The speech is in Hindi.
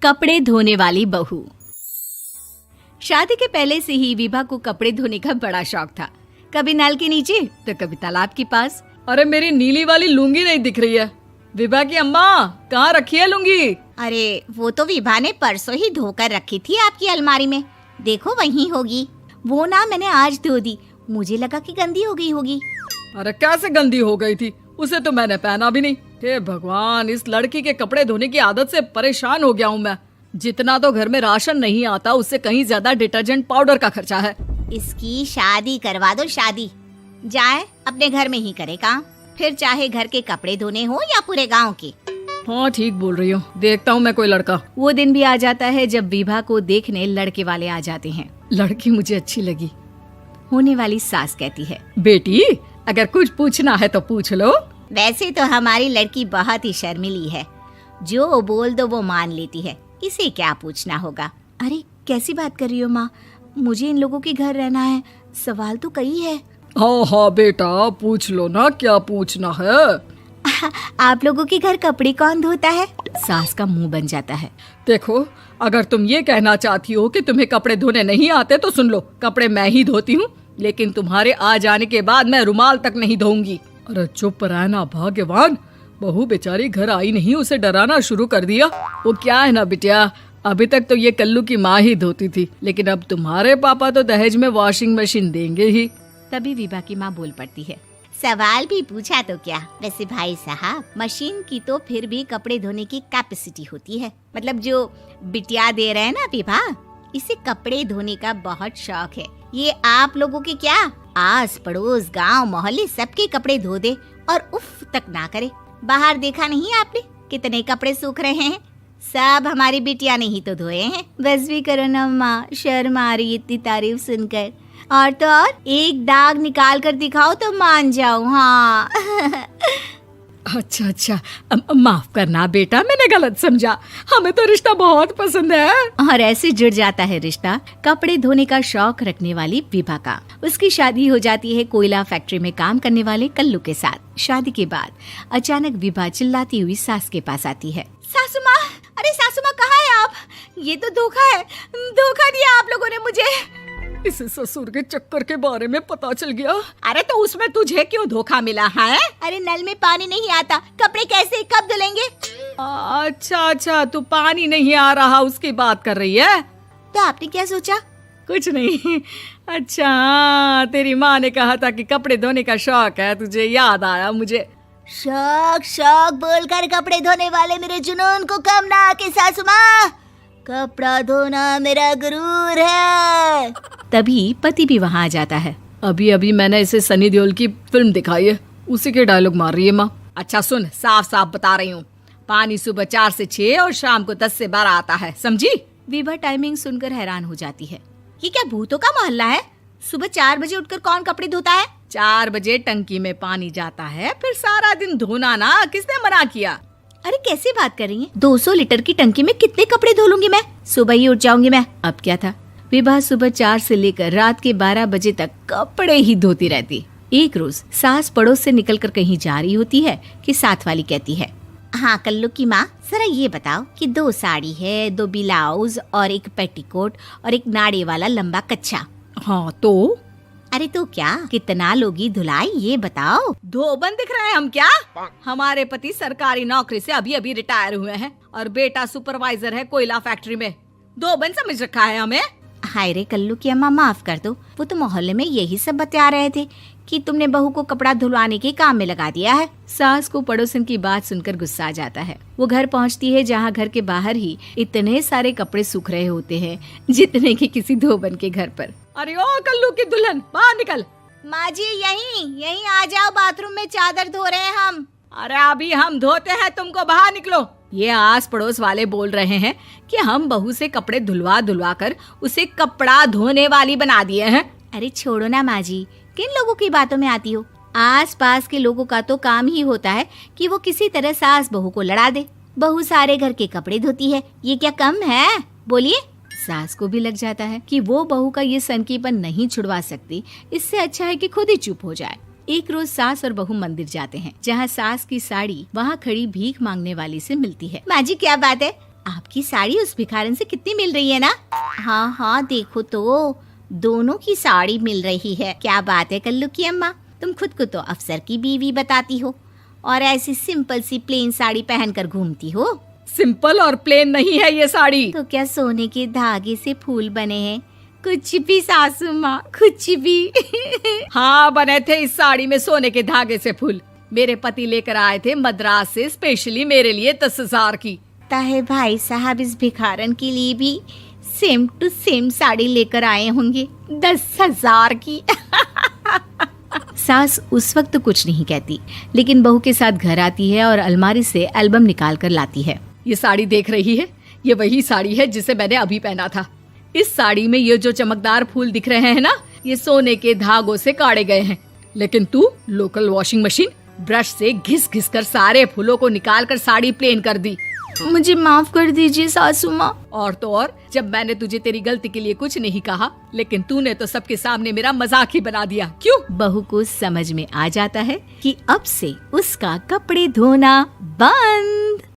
कपड़े धोने वाली बहू। शादी के पहले से ही विभा को कपड़े धोने का बड़ा शौक था। कभी नल के नीचे तो कभी तालाब के पास। अरे मेरी नीली वाली लुंगी नहीं दिख रही है। विभा की अम्मा, कहाँ रखी है लुंगी? अरे वो तो विभा ने परसों ही धोकर रखी थी आपकी अलमारी में, देखो वहीं होगी। वो ना मैंने आज धो दी, मुझे लगा कि गंदी हो गई होगी। अरे कैसे गंदी हो गई थी? उसे तो मैंने पहना भी नहीं। हे भगवान, इस लड़की के कपड़े धोने की आदत से परेशान हो गया हूँ मैं। जितना तो घर में राशन नहीं आता, उससे कहीं ज्यादा डिटर्जेंट पाउडर का खर्चा है। इसकी शादी करवा दो, शादी जाए अपने घर में ही करे काम, फिर चाहे घर के कपड़े धोने हो या पूरे गांव के। हाँ ठीक बोल रही हो, देखता हूँ मैं कोई लड़का। वो दिन भी आ जाता है जब विभा को देखने लड़के वाले आ जाते हैं। लड़की मुझे अच्छी लगी। होने वाली सास कहती है, बेटी अगर कुछ पूछना है तो पूछ लो। वैसे तो हमारी लड़की बहुत ही शर्मीली है, जो बोल दो वो मान लेती है, इसे क्या पूछना होगा। अरे कैसी बात कर रही हो माँ, मुझे इन लोगों के घर रहना है, सवाल तो कई है। हाँ हाँ बेटा, पूछ लो ना, क्या पूछना है। आप लोगों के घर कपड़े कौन धोता है? सास का मुंह बन जाता है। देखो, अगर तुम ये कहना चाहती हो कि तुम्हें कपड़े धोने नहीं आते तो सुन लो, कपड़े मैं ही धोती हूँ, लेकिन तुम्हारे आ जाने के बाद मैं रुमाल तक नहीं धोऊंगी। अरे चुप रहना भाग्यवान, बहू बेचारी घर आई नहीं, उसे डराना शुरू कर दिया। वो क्या है ना बिटिया, अभी तक तो ये कल्लू की माँ ही धोती थी, लेकिन अब तुम्हारे पापा तो दहेज में वॉशिंग मशीन देंगे ही। तभी विभा की माँ बोल पड़ती है, सवाल भी पूछा तो क्या। वैसे भाई साहब, मशीन की तो फिर भी कपड़े धोने की कैपेसिटी होती है। मतलब जो बिटिया दे रहे हैं ना विभा, इसे कपड़े धोने का बहुत शौक है। ये आप लोगों के क्या, आस पड़ोस गांव मोहल्ले सबके कपड़े धो दे और उफ तक ना करे। बाहर देखा नहीं आपने कितने कपड़े सूख रहे हैं? सब हमारी बिटिया ने ही तो धोए हैं। बस भी करो ना माँ, शर्म आ रही इतनी तारीफ सुनकर। और तो और एक दाग निकाल कर दिखाओ तो मान जाऊं। हाँ अच्छा अच्छा, माफ करना बेटा, मैंने गलत समझा। हमें तो रिश्ता बहुत पसंद है। और ऐसे जुड़ जाता है रिश्ता कपड़े धोने का शौक रखने वाली विभा का। उसकी शादी हो जाती है कोयला फैक्ट्री में काम करने वाले कल्लू के साथ। शादी के बाद अचानक विभा चिल्लाती हुई सास के पास आती है। सासू माँ, अरे सासू माँ कहाँ है आप? ये तो धोखा है, धोखा दिया आप लोगों ने मुझे। इसे ससुर के चक्कर के बारे में पता चल गया। अरे तो उसमें तुझे क्यों धोखा मिला है? अरे नल में पानी नहीं आता, कपड़े कैसे कब धुलेंगे? अच्छा अच्छा, तू पानी नहीं आ रहा उसकी बात कर रही है। तो आपने क्या सोचा? कुछ नहीं। अच्छा, तेरी माँ ने कहा था कि कपड़े धोने का शौक है तुझे, याद आया मुझे। शौक शौक बोलकर कपड़े धोने वाले मेरे जुनून को कम ना आके सासू माँ, कपड़ा धोना मेरा गुरूर है। तभी पति भी वहाँ आ जाता है। अभी अभी मैंने इसे सनी देओल की फिल्म दिखाई है, उसी के डायलॉग मार रही है माँ। अच्छा सुन, साफ साफ बता रही हूँ, पानी सुबह 4 से 6 और शाम को 10 से 12 आता है, समझी? विभा टाइमिंग सुनकर हैरान हो जाती है। ये क्या भूतों का मोहल्ला है? सुबह 4 बजे उठकर कौन कपड़े धोता है? 4 बजे टंकी में पानी जाता है, फिर सारा दिन धोना ना, किसने मना किया? अरे कैसी बात कर रही हैं? 200 लीटर की टंकी में कितने कपड़े धो लूंगी मैं? सुबह ही उठ जाऊंगी मैं। अब क्या था, विभा सुबह 4 से लेकर रात के 12 बजे तक कपड़े ही धोती रहती। एक रोज सास पड़ोस से निकलकर कहीं जा रही होती है कि साथ वाली कहती है, हाँ कल्लू की माँ, जरा ये बताओ कि 2 साड़ी है, 2 ब्लाउज और एक पेटीकोट और एक नाड़े वाला लंबा कच्छा। हाँ तो? अरे तो क्या, कितना लोगी धुलाई ये बताओ। धोबन दिख रहे हैं हम क्या? हमारे पति सरकारी नौकरी से अभी अभी रिटायर हुए हैं और बेटा सुपरवाइजर है कोयला फैक्ट्री में। धोबन समझ रखा है हमें। हाय रे कल्लू की अम्मा, माफ कर दो, वो तो मोहल्ले में यही सब बता रहे थे कि तुमने बहू को कपड़ा धुलवाने के काम में लगा दिया है। सास को पड़ोसन की बात सुनकर गुस्सा आ जाता है। वो घर पहुंचती है जहां घर के बाहर ही इतने सारे कपड़े सूख रहे होते हैं जितने कि किसी धोबन के घर पर। अरे ओ कल्लू की दुल्हन, बाहर निकल। माँ जी यहीं आ जाओ, बाथरूम में चादर धो रहे हैं हम। अरे अभी हम धोते हैं, तुमको बाहर निकलो। ये आस पड़ोस वाले बोल रहे हैं कि हम बहू से कपड़े धुलवा धुलवा कर उसे कपड़ा धोने वाली बना दिए हैं। अरे छोड़ो ना माँ जी, किन लोगों की बातों में आती हो? आस पास के लोगों का तो काम ही होता है कि वो किसी तरह सास बहू को लड़ा दे। बहू सारे घर के कपड़े धोती है, ये क्या कम है? बोलिए। सास को भी लग जाता है कि वो बहू का ये सनकीपन नहीं छुड़वा सकती, इससे अच्छा है कि खुद ही चुप हो जाए। एक रोज सास और बहू मंदिर जाते हैं, जहाँ सास की साड़ी वहाँ खड़ी भीख मांगने वाली से मिलती है। माँ जी क्या बात है, आपकी साड़ी उस भिखारन से कितनी मिल रही है ना? हाँ हाँ देखो तो, दोनों की साड़ी मिल रही है। क्या बात है कल्लू की अम्मा, तुम खुद को तो अफसर की बीवी बताती हो और ऐसी सिंपल सी प्लेन साड़ी पहनकर घूमती हो। सिंपल और प्लेन नहीं है ये साड़ी। तो क्या सोने के धागे से फूल बने हैं? कुछ भी सासू माँ, कुछ भी। हाँ, बने थे इस साड़ी में सोने के धागे से फूल। मेरे पति लेकर आए थे मद्रास से स्पेशली मेरे लिए 10,000 की। ताहे भाई साहब इस भिखारन के लिए भी सेम टू सेम साड़ी लेकर आए होंगे 10,000 की। सास उस वक्त तो कुछ नहीं कहती, लेकिन बहू के साथ घर आती है और अलमारी से एल्बम निकाल कर लाती है। ये साड़ी देख रही है, ये वही साड़ी है जिसे मैंने अभी पहना था। इस साड़ी में ये जो चमकदार फूल दिख रहे हैं ना, ये सोने के धागों से काढ़े गए हैं। लेकिन तू लोकल वॉशिंग मशीन ब्रश से घिस घिस कर सारे फूलों को निकाल कर साड़ी प्लेन कर दी। मुझे माफ कर दीजिए सासू माँ। और तो और, जब मैंने तुझे तेरी गलती के लिए कुछ नहीं कहा, लेकिन तूने तो सबके सामने मेरा मजाक ही बना दिया। क्यों? बहू को समझ में आ जाता है कि अब से उसका कपड़े धोना बंद।